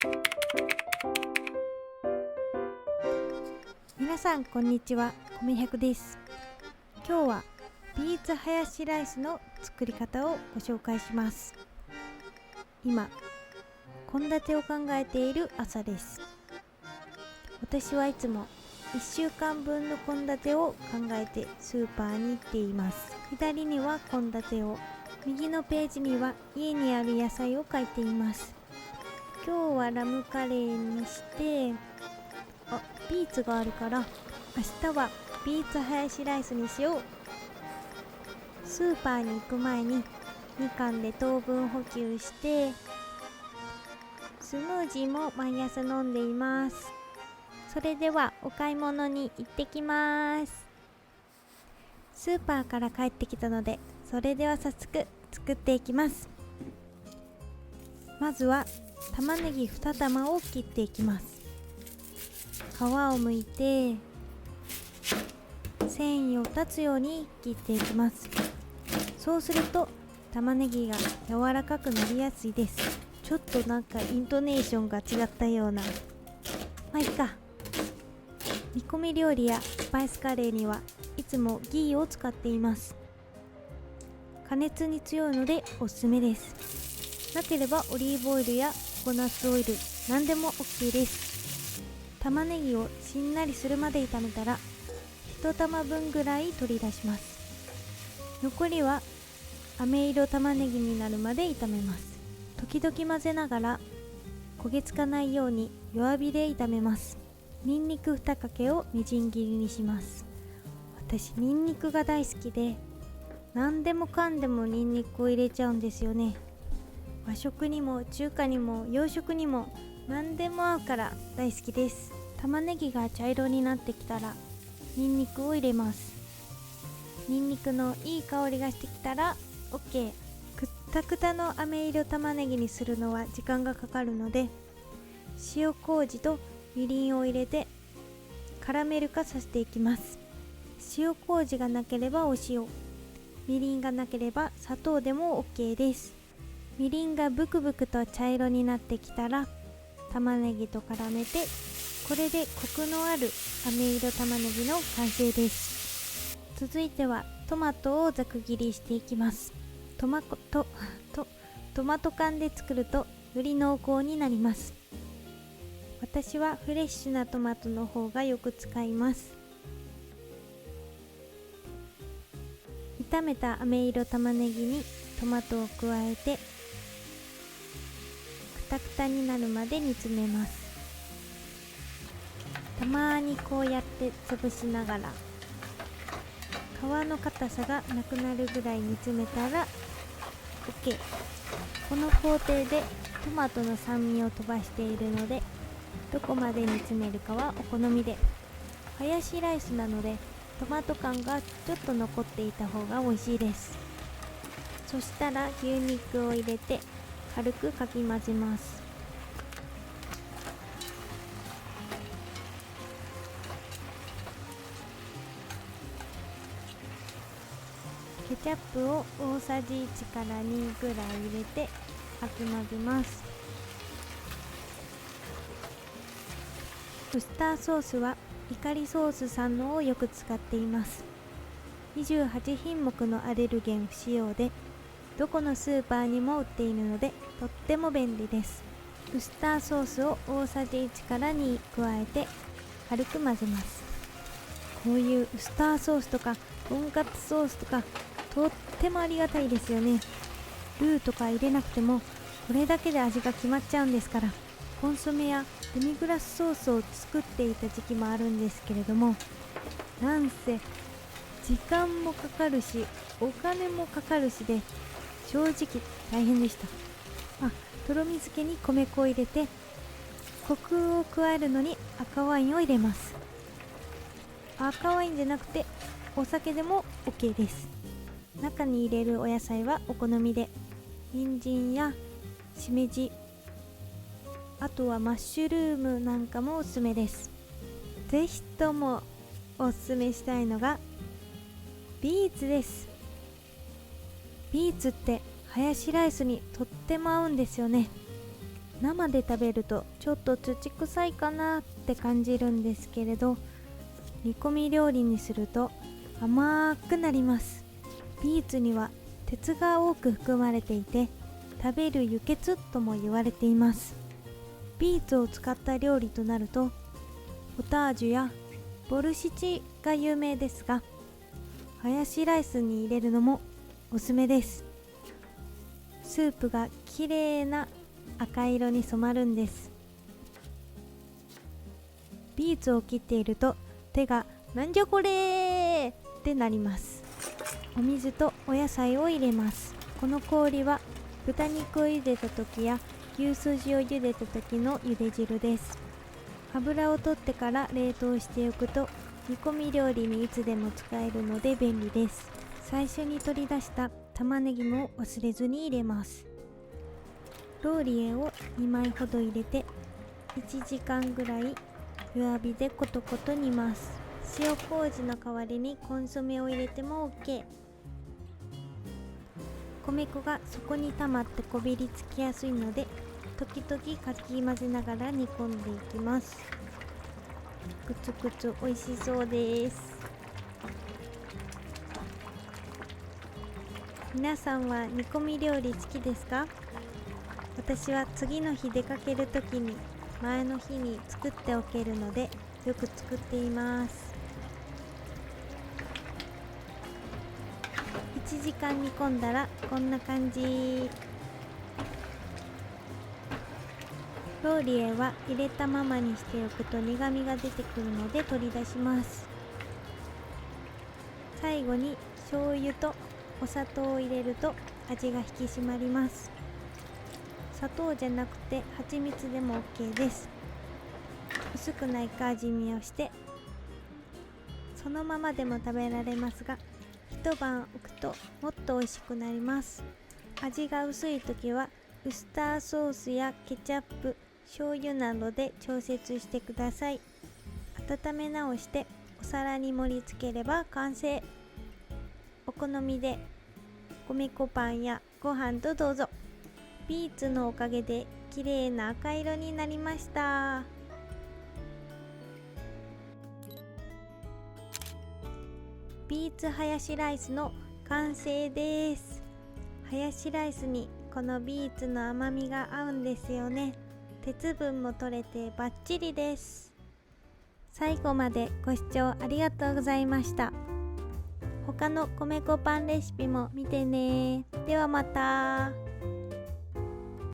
皆さんこんにちは、米100です。今日はビーツハヤシライスの作り方をご紹介します。今、献立を考えている朝です。私はいつも1週間分の献立を考えてスーパーに行っています。左には献立を、右のページには家にある野菜を書いています。今日はラムカレーにして、ビーツがあるから明日はビーツハヤシライスにしよう。スーパーに行く前にみかんで糖分補給して、スムージーも毎朝飲んでいます。それではお買い物に行ってきます。スーパーから帰ってきたので、それでは早速作っていきます。まずは玉ねぎ2玉を切っていきます。皮を剥いて繊維を断つように切っていきます。そうすると玉ねぎが柔らかくなりやすいです。ちょっとなんかイントネーションが違ったような、まあいいか。煮込み料理やスパイスカレーにはいつもギーを使っています。加熱に強いのでおすすめです。なければオリーブオイルやココナッツオイル何でも OK です。玉ねぎをしんなりするまで炒めたら1玉分ぐらい取り出します。残りは飴色玉ねぎになるまで炒めます。時々混ぜながら焦げつかないように弱火で炒めます。にんにく2かけをみじん切りにします。私にんにくが大好きで、何でもかんでもにんにくを入れちゃうんですよね。和食にも中華にも洋食にも何でも合うから大好きです。玉ねぎが茶色になってきたらにんにくを入れます。にんにくのいい香りがしてきたら OK。 くったくたの飴色玉ねぎにするのは時間がかかるので、塩麹とみりんを入れてカラメル化させていきます。塩麹がなければお塩、みりんがなければ砂糖でも OK です。みりんがブクブクと茶色になってきたら玉ねぎと絡めて、これでコクのある飴色玉ねぎの完成です。続いてはトマトをざく切りしていきます。トマト缶で作るとより濃厚になります。私はフレッシュなトマトの方がよく使います。炒めた飴色玉ねぎにトマトを加えてくたくたになるまで煮詰めます。たまにこうやって潰しながら皮の硬さがなくなるぐらい煮詰めたら OK。 この工程でトマトの酸味を飛ばしているので、どこまで煮詰めるかはお好みで。ハヤシライスなのでトマト感がちょっと残っていた方が美味しいです。そしたら牛肉を入れて軽くかき混ぜます。ケチャップを大さじ1から2ぐらい入れてかき混ぜます。ウスターソースはイカリソースさんのをよく使っています。28品目のアレルゲン不使用で、どこのスーパーにも売っているのでとっても便利です。ウスターソースを大さじ1から2加えて軽く混ぜます。こういうウスターソースとかとんかつソースとかとってもありがたいですよね。ルーとか入れなくてもこれだけで味が決まっちゃうんですから。コンソメやデミグラスソースを作っていた時期もあるんですけれども、なんせ時間もかかるしお金もかかるしで正直大変でした。とろみ漬けに米粉を入れてコクを加えるのに赤ワインを入れます。赤ワインじゃなくてお酒でも OK です。中に入れるお野菜はお好みで、人参やしめじ、あとはマッシュルームなんかもおすすめです。ぜひともおすすめしたいのがビーツです。ビーツってハヤシライスにとっても合うんですよね。生で食べるとちょっと土臭いかなって感じるんですけれど、煮込み料理にすると甘くなります。ビーツには鉄が多く含まれていて、食べる輸血とも言われています。ビーツを使った料理となるとポタージュやボルシチが有名ですが、ハヤシライスに入れるのもおすすめです。スープがきれいな赤色に染まるんです。ビーツを切っていると手がなんじゃこれーってなります。お水とお野菜を入れます。この氷は豚肉を茹でた時や牛すじを茹でた時の茹で汁です。油を取ってから冷凍しておくと煮込み料理にいつでも使えるので便利です。最初に取り出した玉ねぎも忘れずに入れます。ローリエを2枚ほど入れて1時間ぐらい弱火でコトコト煮ます。塩麹の代わりにコンソメを入れても OK。 米粉が底に溜まってこびりつきやすいので時々かき混ぜながら煮込んでいきます。グツグツ美味しそうです。皆さんは煮込み料理好きですか？私は次の日出かけるときに前の日に作っておけるのでよく作っています。1時間煮込んだらこんな感じ。ローリエは入れたままにしておくと苦みが出てくるので取り出します。最後に醤油とお砂糖を入れると味が引き締まります。砂糖じゃなくて蜂蜜でも OK です。薄くないか味見をしてそのままでも食べられますが、一晩置くともっと美味しくなります。味が薄い時はウスターソースやケチャップ、醤油などで調節してください。温め直してお皿に盛り付ければ完成。お好みで米粉パンやご飯とどうぞ。ビーツのおかげで綺麗な赤色になりました。ビーツハヤシライスの完成です。ハヤシライスにこのビーツの甘みが合うんですよね。鉄分も取れてバッチリです。最後までご視聴ありがとうございました。他の米粉パンレシピも見てね。ではまた。